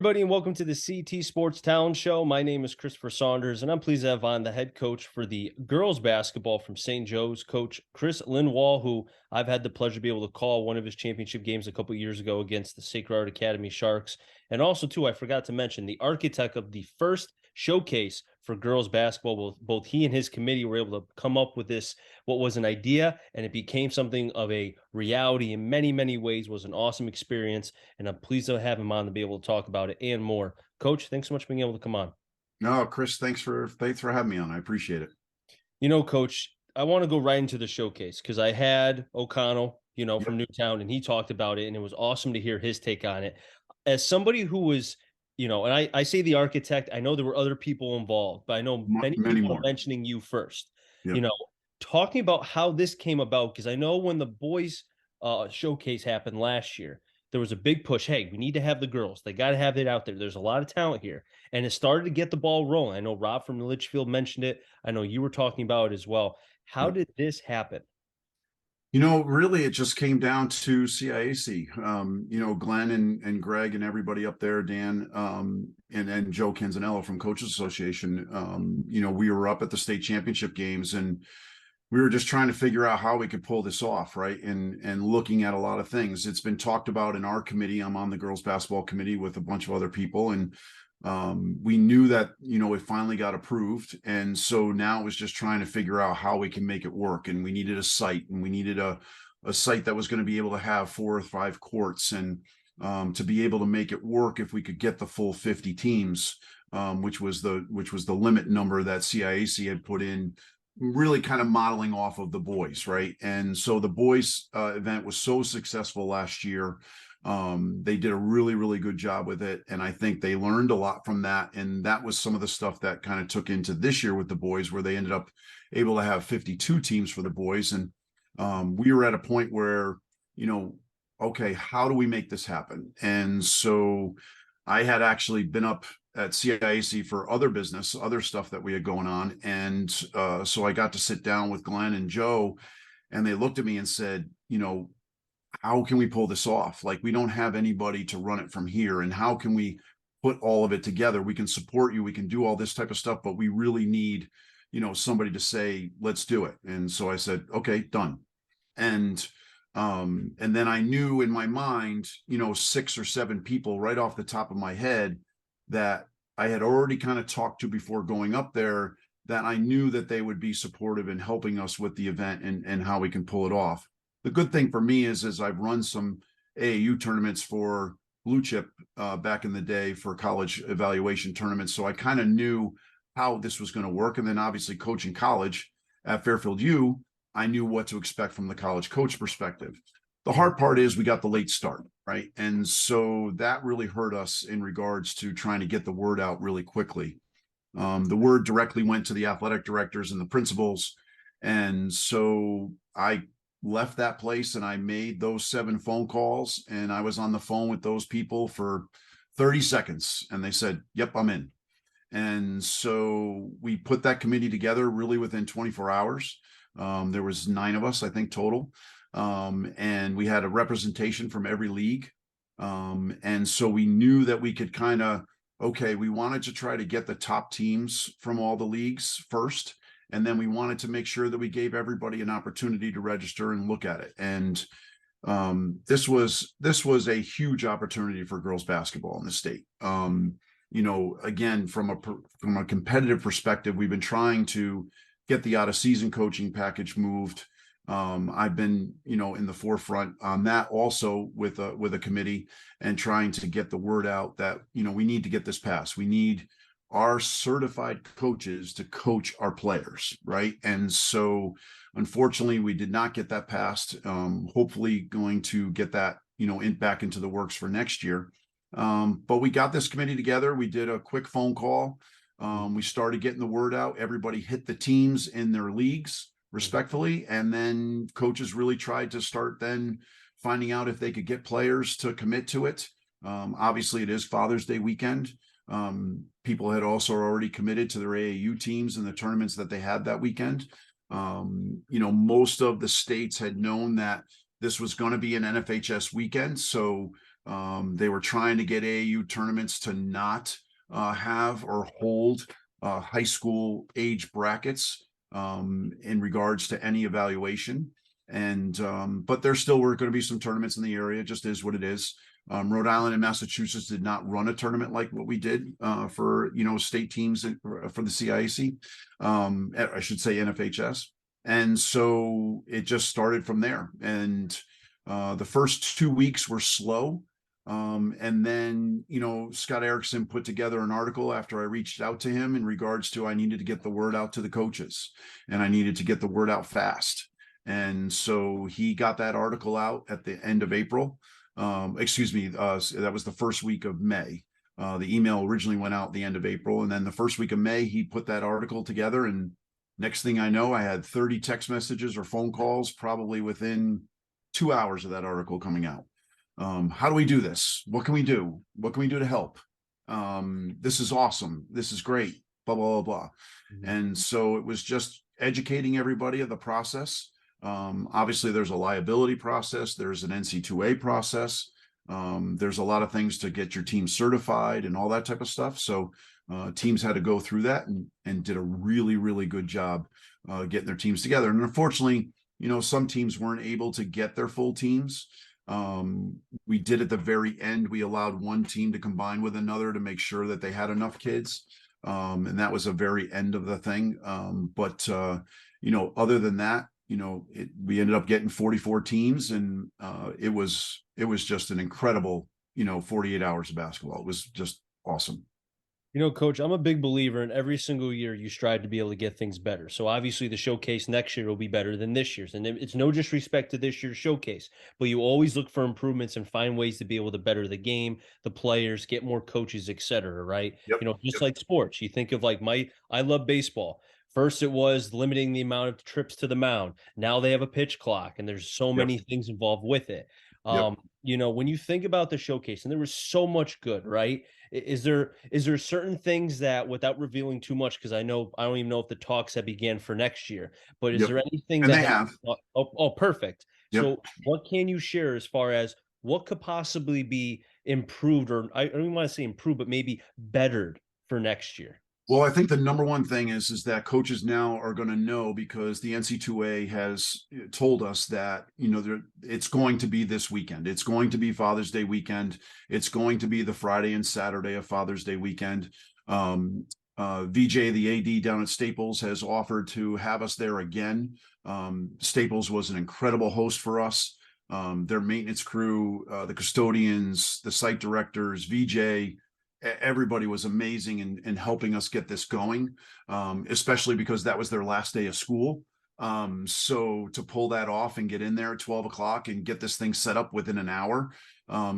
Everybody, and welcome to the CT Sports Town Show. My name is Christopher Saunders, and I'm pleased to have on the head coach for the girls basketball from St. Joe's, Coach Chris Lindwall, who I've had the pleasure to be able to call one of his championship games a couple years ago against the Sacred Heart Academy Sharks. And also, too, I forgot to mention the architect of the first showcase for girls basketball. Both he and his committee were able to come up with this, what was an idea, and it became something of a reality in many, many ways. Was an awesome experience, and I'm pleased to have him on to be able to talk about it and more. Coach, thanks so much for being able to come on. No, Chris, thanks for having me on. I appreciate it. Coach, I want to go right into the showcase because I had O'Connell, from Yep. Newtown, and he talked about it, and it was awesome to hear his take on it. As somebody who was, and I say the architect, I know there were other people involved, but I know many Many people are more. mentioning you first. You Yep. know, talking about how this came about, because I know when the boys showcase happened last year, there was a big push. Hey, we need to have the girls. They got to have it out there. There's a lot of talent here. And it started to get the ball rolling. I know Rob from Litchfield mentioned it. I know you were talking about it as well. How Yep. did this happen? Really, it just came down to CIAC. Glenn and Greg and everybody up there, Dan, and Joe Canzanello from Coaches Association. We were up at the state championship games, and we were just trying to figure out how we could pull this off, right? And looking at a lot of things. It's been talked about in our committee. I'm on the girls basketball committee with a bunch of other people, and we knew that it finally got approved, and so now it was just trying to figure out how we can make it work. And we needed a site, and we needed a site that was going to be able to have 4 or 5 courts, and to be able to make it work if we could get the full 50 teams, which was the limit number that CIAC had put in, really kind of modeling off of the boys, right? And so the boys event was so successful last year. They did a really, really good job with it, and I think they learned a lot from that. And that was some of the stuff that kind of took into this year with the boys, where they ended up able to have 52 teams for the boys. And we were at a point where, okay, how do we make this happen? And so I had actually been up at CIAC for other stuff that we had going on. And so I got to sit down with Glenn and Joe, and they looked at me and said, how can we pull this off? Like, we don't have anybody to run it from here. And how can we put all of it together? We can support you. We can do all this type of stuff, but we really need, somebody to say, let's do it. And so I said, okay, done. And then I knew in my mind, 6 or 7 people right off the top of my head that I had already kind of talked to before going up there, that I knew that they would be supportive in helping us with the event and how we can pull it off. The good thing for me is I've run some AAU tournaments for Blue Chip back in the day for college evaluation tournaments. So I kind of knew how this was going to work. And then obviously coaching college at Fairfield U, I knew what to expect from the college coach perspective. The hard part is we got the late start, right? And so that really hurt us in regards to trying to get the word out really quickly. The word directly went to the athletic directors and the principals. And so I left that place and I made those 7 phone calls, and I was on the phone with those people for 30 seconds, and they said, yep, I'm in. And so we put that committee together really within 24 hours. There was 9 of us, I think, total. And we had a representation from every league. And so we knew that we could we wanted to try to get the top teams from all the leagues first. And then we wanted to make sure that we gave everybody an opportunity to register and look at it. And this was a huge opportunity for girls basketball in the state. Again, from a competitive perspective, we've been trying to get the out of season coaching package moved. I've been, in the forefront on that also with a committee, and trying to get the word out that, we need to get this passed. We need our certified coaches to coach our players, right? And so unfortunately we did not get that passed. Hopefully going to get that, back into the works for next year. But we got this committee together. We did a quick phone call. We started getting the word out. Everybody hit the teams in their leagues respectfully. And then coaches really tried to start then finding out if they could get players to commit to it. Obviously it is Father's Day weekend. People had also already committed to their AAU teams in the tournaments that they had that weekend. Most of the states had known that this was going to be an NFHS weekend. So They were trying to get AAU tournaments to not have or hold high school age brackets in regards to any evaluation. And but there still were going to be some tournaments in the area, just is what it is. Rhode Island and Massachusetts did not run a tournament like what we did for state teams for the CIAC, I should say NFHS, and so it just started from there. And the first 2 weeks were slow. And then, Scott Erickson put together an article after I reached out to him in regards to I needed to get the word out to the coaches and I needed to get the word out fast. And so he got that article out at the end of April. That was the first week of May. The email originally went out the end of April. And then the first week of May, he put that article together. And next thing I know, I had 30 text messages or phone calls probably within 2 hours of that article coming out. How do we do this? What can we do? What can we do to help? This is awesome. This is great. Blah, blah, blah, blah. Mm-hmm. And so it was just educating everybody of the process. Obviously, there's a liability process. There's an NC2A process. There's a lot of things to get your team certified and all that type of stuff. So teams had to go through that and did a really, really good job getting their teams together. And unfortunately, some teams weren't able to get their full teams. We did at the very end, we allowed one team to combine with another to make sure that they had enough kids. And that was a very end of the thing. But other than that, we ended up getting 44 teams and it was just an incredible, 48 hours of basketball. It was just awesome. Coach, I'm a big believer in every single year you strive to be able to get things better. So obviously the showcase next year will be better than this year's. And it's no disrespect to this year's showcase, but you always look for improvements and find ways to be able to better the game, the players, get more coaches, et cetera, right? Yep. Just like sports, you think of I love baseball. First, it was limiting the amount of trips to the mound. Now they have a pitch clock and there's so many things involved with it. Yep. When you think about the showcase and there was so much good, right? Is there certain things that, without revealing too much, because I don't even know if the talks have began for next year, but is there anything and that they have? Perfect. Yep. So what can you share as far as what could possibly be improved, or I don't even want to say improved, but maybe bettered for next year? Well, I think the number one thing is that coaches now are going to know, because the NC2A has told us that, it's going to be this weekend. It's going to be Father's Day weekend. It's going to be the Friday and Saturday of Father's Day weekend. VJ, the AD down at Staples, has offered to have us there again. Staples was an incredible host for us. Their maintenance crew, the custodians, the site directors, VJ, everybody was amazing in helping us get this going, especially because that was their last day of school. So to pull that off and get in there at 12 o'clock and get this thing set up within an hour,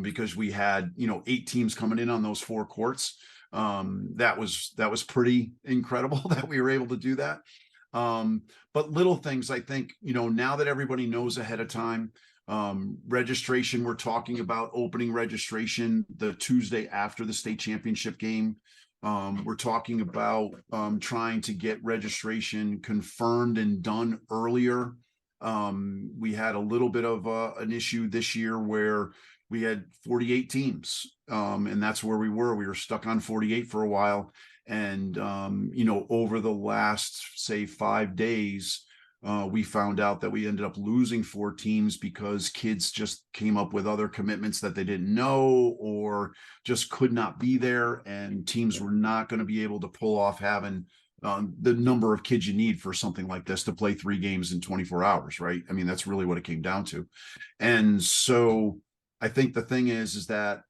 because we had 8 teams coming in on those 4 courts, that was pretty incredible that we were able to do that. But little things, I think, now that everybody knows ahead of time. Registration, we're talking about opening registration the Tuesday after the state championship game. We're talking about trying to get registration confirmed and done earlier. We had a little bit of an issue this year where we had 48 teams, and that's where we were. We were stuck on 48 for a while. And, over the last, say, 5 days, we found out that we ended up losing 4 teams because kids just came up with other commitments that they didn't know or just could not be there. And teams were not going to be able to pull off having the number of kids you need for something like this to play 3 games in 24 hours, right? I mean, that's really what it came down to. And so I think the thing is that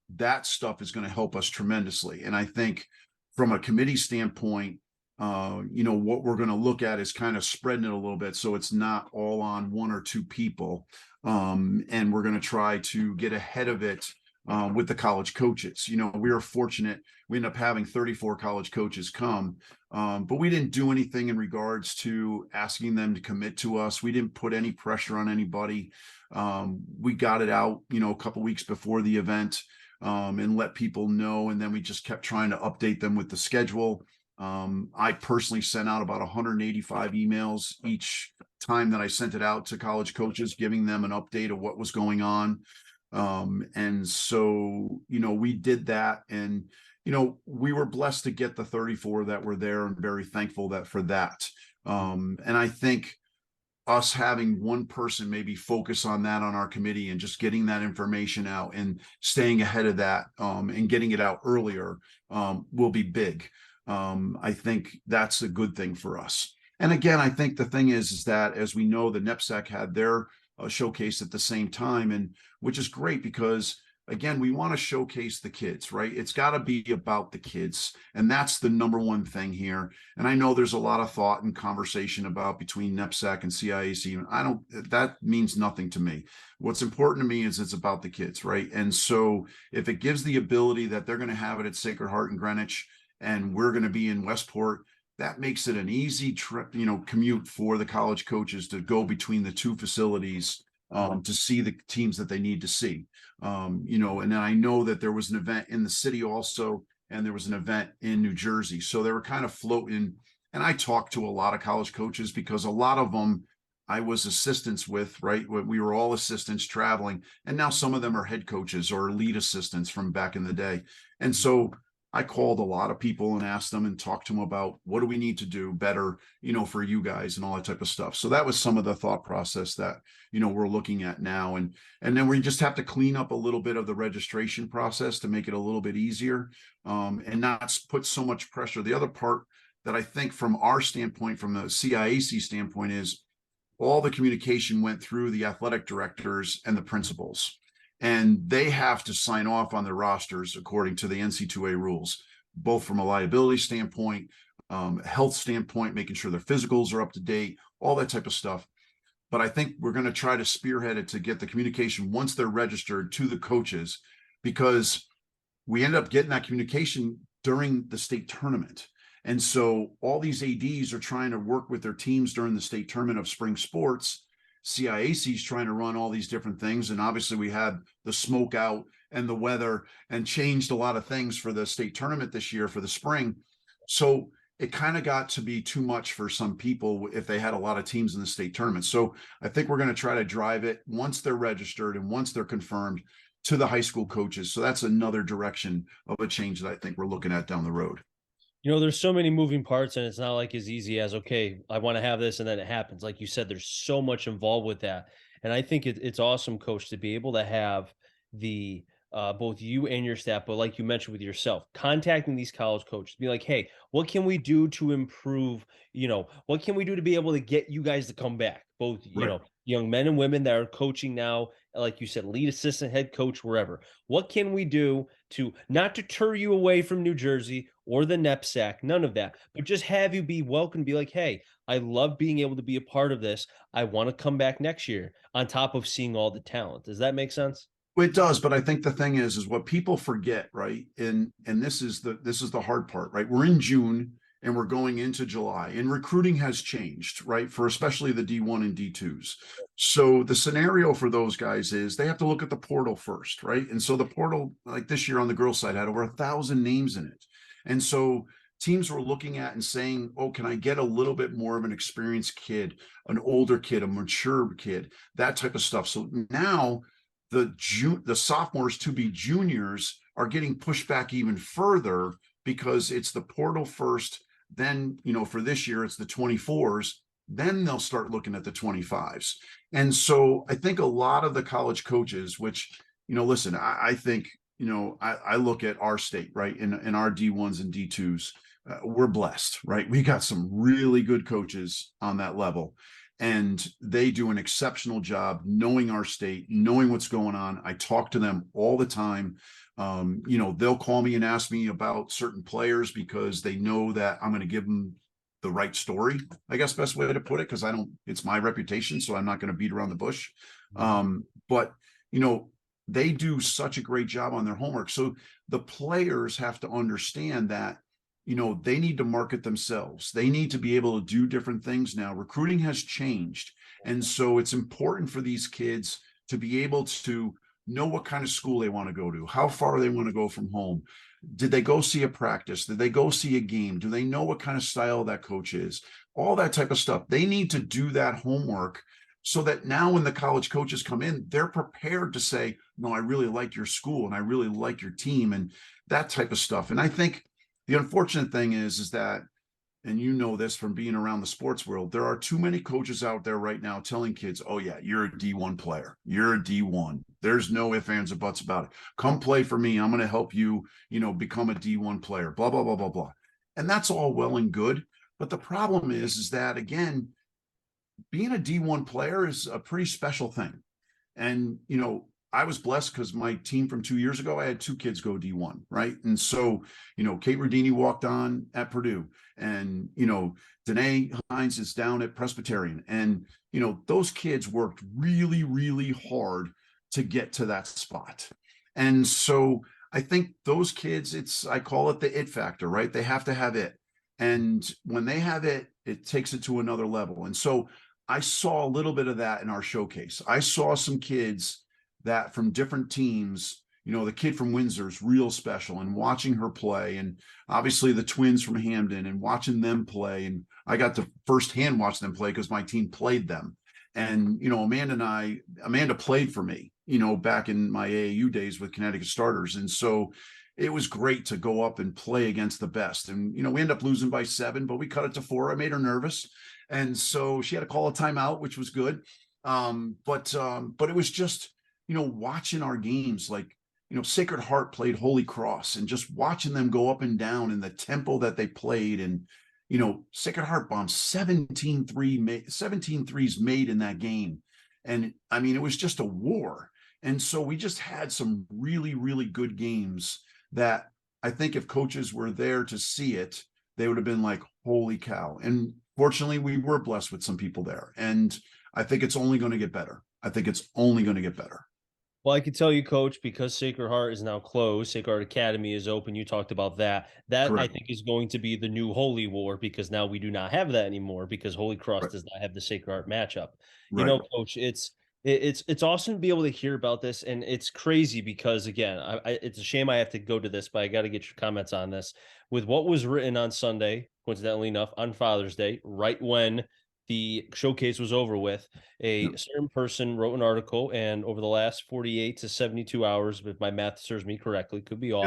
stuff is going to help us tremendously. And I think from a committee standpoint, what we're going to look at is kind of spreading it a little bit, so it's not all on 1 or 2 people. And we're going to try to get ahead of it with the college coaches. We are fortunate. We ended up having 34 college coaches come, but we didn't do anything in regards to asking them to commit to us. We didn't put any pressure on anybody. We got it out, a couple weeks before the event, and let people know. And then we just kept trying to update them with the schedule. I personally sent out about 185 emails each time that I sent it out to college coaches, giving them an update of what was going on. And so, we did that, and, we were blessed to get the 34 that were there, and very thankful for that. And I think us having one person maybe focus on that on our committee and just getting that information out and staying ahead of that, and getting it out earlier, will be big. I think that's a good thing for us. And again, I think the thing is that, as we know, the NEPSAC had their showcase at the same time, and which is great because, again, we want to showcase the kids, right? It's got to be about the kids, and that's the number one thing here. And I know there's a lot of thought and conversation about between NEPSAC and CIAC. That means nothing to me. What's important to me is it's about the kids, right? And so if it gives the ability that they're going to have it at Sacred Heart in Greenwich, and we're going to be in Westport, that makes it an easy trip, commute for the college coaches to go between the two facilities, to see the teams that they need to see. And then I know that there was an event in the city also, and there was an event in New Jersey. So they were kind of floating. And I talked to a lot of college coaches because a lot of them I was assistants with, right? We were all assistants traveling. And now some of them are head coaches or lead assistants from back in the day. And so I called a lot of people and asked them and talked to them about what do we need to do better, for you guys and all that type of stuff. So that was some of the thought process that, we're looking at now. And then we just have to clean up a little bit of the registration process to make it a little bit easier, and not put so much pressure. The other part that I think from our standpoint, from the CIAC standpoint, is all the communication went through the athletic directors and the principals, and they have to sign off on their rosters according to the NC2A rules, both from a liability standpoint, health standpoint, making sure their physicals are up to date, all that type of stuff. But I think we're going to try to spearhead it to get the communication once they're registered to the coaches, because we end up getting that communication during the state tournament. And so all these ADs are trying to work with their teams during the state tournament of spring sports. CIAC is trying to run all these different things. And obviously we had the smoke out and the weather and changed a lot of things for the state tournament this year for the spring. So it kind of got to be too much for some people if they had a lot of teams in the state tournament. So I think we're going to try to drive it once they're registered and once they're confirmed to the high school coaches. So that's another direction of a change that I think we're looking at down the road. There's so many moving parts, and it's not like as easy as, okay, I want to have this, and then it happens. Like you said, there's so much involved with that. And I think it's awesome, coach, to be able to have the both you and your staff, but like you mentioned with yourself, contacting these college coaches, be like, hey, what can we do to improve? What can we do to be able to get you guys to come back? Both, Right. young men and women that are coaching now, like you said, lead assistant, head coach, wherever. What can we do to not deter you away from New Jersey or the NEPSAC, none of that, but just have you be welcome, be like, hey, I love being able to be a part of this. I want to come back next year on top of seeing all the talent. Does that make sense? Well, it does, but I think the thing is what people forget, right? And this is the hard part, right? We're in June and we're going into July, and recruiting has changed, right? For especially the D1 and D2s. So the scenario for those guys is they have to look at the portal first, right? And so the portal, like this year on the girls' side, had over 1,000 names in it. And so teams were looking at and saying, oh, can I get a little bit more of an experienced kid, an older kid, a mature kid, that type of stuff. So now the sophomores to be juniors are getting pushed back even further because it's the portal first. Then, for this year, it's the 24s. Then they'll start looking at the 25s. And so I think a lot of the college coaches, which, listen, I think, I look at our state, right, in our D1s and D2s, we're blessed, right? We got some really good coaches on that level, and they do an exceptional job knowing our state, knowing what's going on. I talk to them all the time. They'll call me and ask me about certain players because they know that I'm going to give them the right story, I guess, best way to put it, because it's my reputation, so I'm not going to beat around the bush. But they do such a great job on their homework. So the players have to understand that, they need to market themselves. They need to be able to do different things now. Recruiting has changed. And so it's important for these kids to be able to know what kind of school they want to go to, how far they want to go from home. Did they go see a practice? Did they go see a game? Do they know what kind of style that coach is? All that type of stuff. They need to do that homework so that now when the college coaches come in, they're prepared to say, no, I really like your school and I really like your team and that type of stuff. And I think the unfortunate thing is that, and you know this from being around the sports world, there are too many coaches out there right now telling kids, oh yeah, you're a D1 player. You're a D1. There's no ifs, ands, or buts about it. Come play for me. I'm going to help you, become a D1 player, blah, blah, blah, blah, blah. And that's all well and good. But the problem is that, again, being a D1 player is a pretty special thing. And, I was blessed because my team from 2 years ago, I had two kids go D1, right? And so, Kate Rudini walked on at Purdue, and, Danae Hines is down at Presbyterian. And, those kids worked really, really hard to get to that spot. And so I think those kids, I call it the it factor, right? They have to have it. And when they have it, it takes it to another level. And so I saw a little bit of that in our showcase. I saw some kids that from different teams, the kid from Windsor's real special, and watching her play, and obviously the twins from Hamden and watching them play. And I got to firsthand watch them play because my team played them. And, Amanda played for me, back in my AAU days with Connecticut Starters. And so it was great to go up and play against the best. And, we ended up losing by 7, but we cut it to 4. I made her nervous. And so she had to call a timeout, which was good. But it was just, watching our games, like, Sacred Heart played Holy Cross, and just watching them go up and down in the tempo that they played. And, Sacred Heart bombed 17 threes made in that game. And I mean, it was just a war. And so we just had some really, really good games that I think if coaches were there to see it, they would have been like, holy cow. And fortunately, we were blessed with some people there. And I think it's only going to get better. I think it's only going to get better. Well, I can tell you, Coach, because Sacred Heart is now closed, Sacred Heart Academy is open. You talked about that. That I Correct. think is going to be the new Holy War, because now we do not have that anymore, because Holy Cross Right. does not have the Sacred Heart matchup. Right. Coach, it's awesome to be able to hear about this, and it's crazy because, again, it's a shame I have to go to this, but I got to get your comments on this. With what was written on Sunday, coincidentally enough, on Father's Day, right when the showcase was over with, a Yep. certain person wrote an article, and over the last 48 to 72 hours, if my math serves me correctly, could be Yep.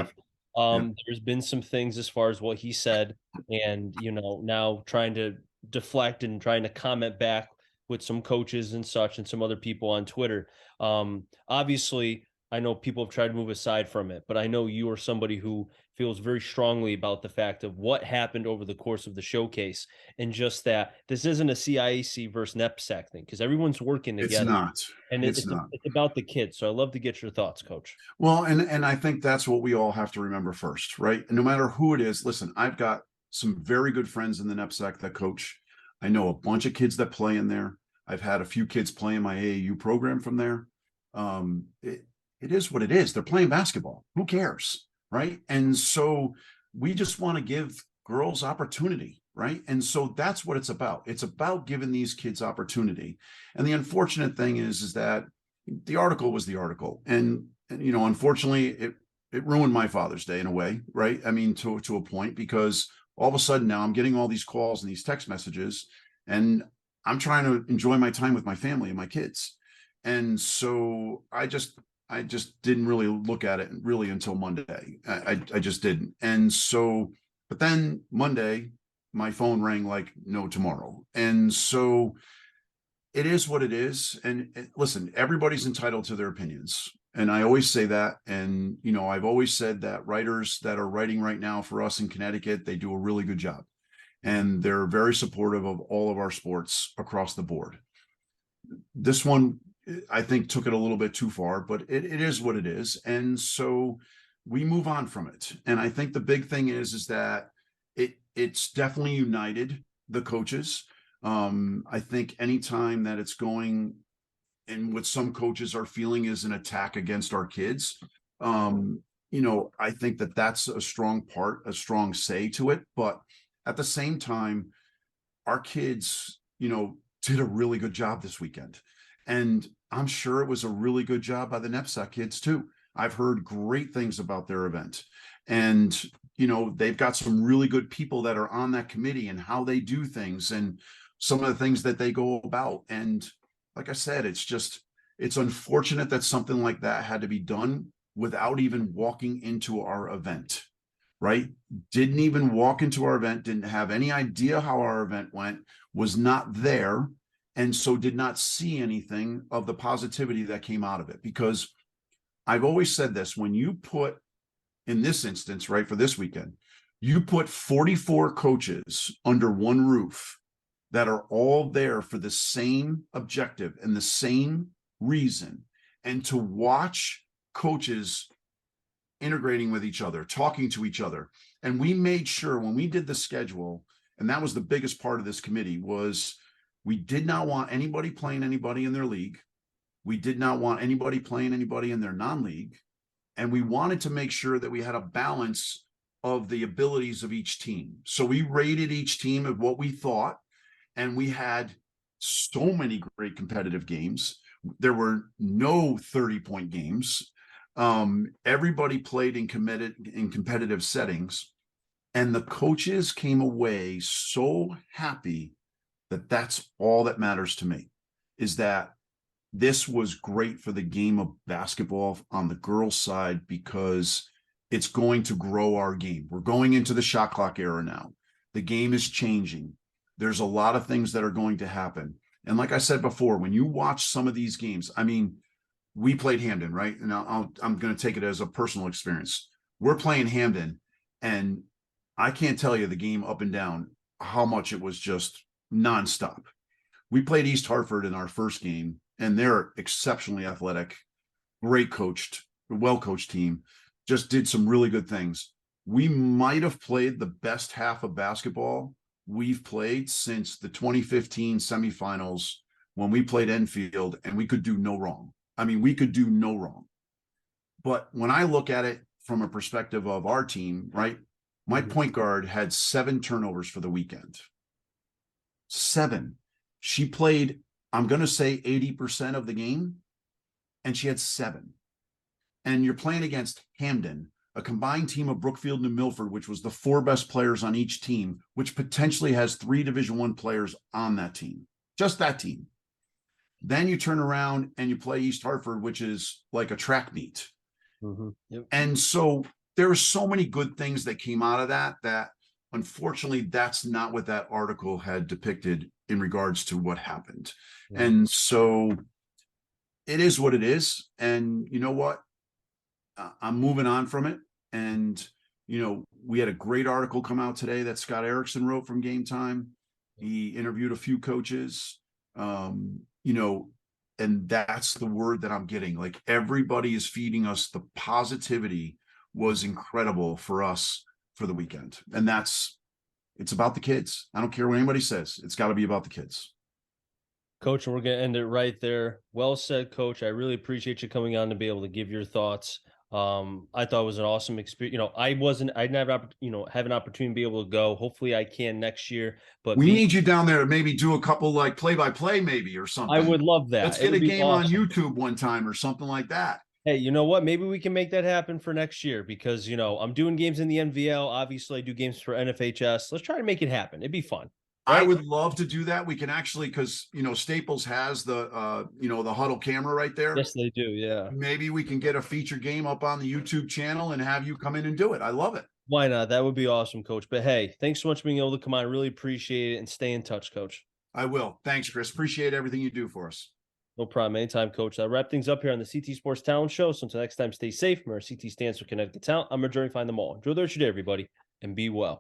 off, Yep. there's been some things as far as what he said, and now trying to deflect and trying to comment back with some coaches and such, and some other people on Twitter. Obviously, I know people have tried to move aside from it, but I know you are somebody who feels very strongly about the fact of what happened over the course of the showcase, and just that this isn't a CIAC versus NEPSAC thing, because everyone's working It's together, not. and It's not. it's about the kids. So I love to get your thoughts, Coach. Well, and I think that's what we all have to remember first, right? And no matter who it is, listen, I've got some very good friends in the NEPSAC that coach. I know a bunch of kids that play in there. I've had a few kids play in my AAU program from there. It is what it is. They're playing basketball. Who cares, right? And so we just want to give girls opportunity, right? And so that's what it's about. It's about giving these kids opportunity. And the unfortunate thing is that the article was the article, and unfortunately, it ruined my Father's Day in a way, right? I mean, to a point, because all of a sudden now I'm getting all these calls and these text messages, and I'm trying to enjoy my time with my family and my kids. And so I just didn't really look at it really until Monday. I just didn't. And so, but then Monday, my phone rang like no tomorrow. And so it is what it is. And listen, everybody's entitled to their opinions. And I always say that. And, I've always said that writers that are writing right now for us in Connecticut, they do a really good job. And they're very supportive of all of our sports across the board. This one, I think, took it a little bit too far, but it is what it is. And so we move on from it. And I think the big thing is that it's definitely united the coaches. I think anytime that it's going, and what some coaches are feeling is an attack against our kids, I think that that's a strong say to it. But at the same time, our kids, did a really good job this weekend. And I'm sure it was a really good job by the NEPSAC kids too. I've heard great things about their event. And, they've got some really good people that are on that committee and how they do things and some of the things that they go about. And like I said, it's unfortunate that something like that had to be done without even walking into our event, right? Didn't even walk into our event, didn't have any idea how our event went, was not there, and so did not see anything of the positivity that came out of it. Because I've always said this, when you put, in this instance, right, for this weekend, you put 44 coaches under one roof that are all there for the same objective and the same reason, and to watch coaches integrating with each other, talking to each other. And we made sure when we did the schedule, and that was the biggest part of this committee, was we did not want anybody playing anybody in their league. We did not want anybody playing anybody in their non-league. And we wanted to make sure that we had a balance of the abilities of each team. So we rated each team of what we thought, and we had so many great competitive games. There were no 30-point games. Everybody played in competitive settings, and the coaches came away so happy that that's all that matters to me, is that this was great for the game of basketball on the girls' side, because it's going to grow our game. We're going into the shot clock era now. The game is changing. There's a lot of things that are going to happen. And like I said before, when you watch some of these games, I mean, we played Hamden, right? And I'm going to take it as a personal experience. We're playing Hamden, and I can't tell you the game up and down, how much it was just nonstop. We played East Hartford in our first game, and they're exceptionally athletic, great coached, well-coached team, just did some really good things. We might have played the best half of basketball we've played since the 2015 semifinals, when we played Enfield, and we could do no wrong. I mean, we could do no wrong. But when I look at it from a perspective of our team, right, my point guard had 7 turnovers for the weekend. 7. She played, I'm going to say 80% of the game, and she had 7. And you're playing against Hamden, a combined team of Brookfield and Milford, which was the 4 best players on each team, which potentially has 3 Division I players on that team, just that team. Then you turn around and you play East Hartford, which is like a track meet. Yep. And so there are so many good things that came out of that unfortunately, that's not what that article had depicted in regards to what happened. Yeah. And so it is what it is. And you know what? I'm moving on from it. And, you know, we had a great article come out today that Scott Erickson wrote from Game Time. He interviewed a few coaches, you know, and that's the word that I'm getting. Like, everybody is feeding us the positivity was incredible for us for the weekend. And it's about the kids. I don't care what anybody says. It's got to be about the kids. Coach, and we're going to end it right there. Well said, Coach. I really appreciate you coming on to be able to give your thoughts. I thought it was an awesome experience. You know, I never, you know, have an opportunity to be able to go. Hopefully I can next year, but we need you down there to maybe do a couple like play-by-play maybe, or something. I would love that. Let's get a game on YouTube one time or something like that. Hey, you know what? Maybe we can make that happen for next year, because, you know, I'm doing games in the NVL. Obviously I do games for NFHS. Let's try to make it happen. It'd be fun. Right? I would love to do that. We can actually, because, you know, Staples has the, you know, the huddle camera right there. Yes, they do. Yeah. Maybe we can get a feature game up on the YouTube channel and have you come in and do it. I love it. Why not? That would be awesome, Coach. But hey, thanks so much for being able to come on. I really appreciate it, and stay in touch, Coach. I will. Thanks, Chris. Appreciate everything you do for us. No problem. Anytime, Coach. I'll wrap things up here on the CT Sports Talent Show. So until next time, stay safe. Remember, CT stands for Connecticut Talent. I'm Journey. Find them all. Enjoy the rest of your day, everybody, and be well.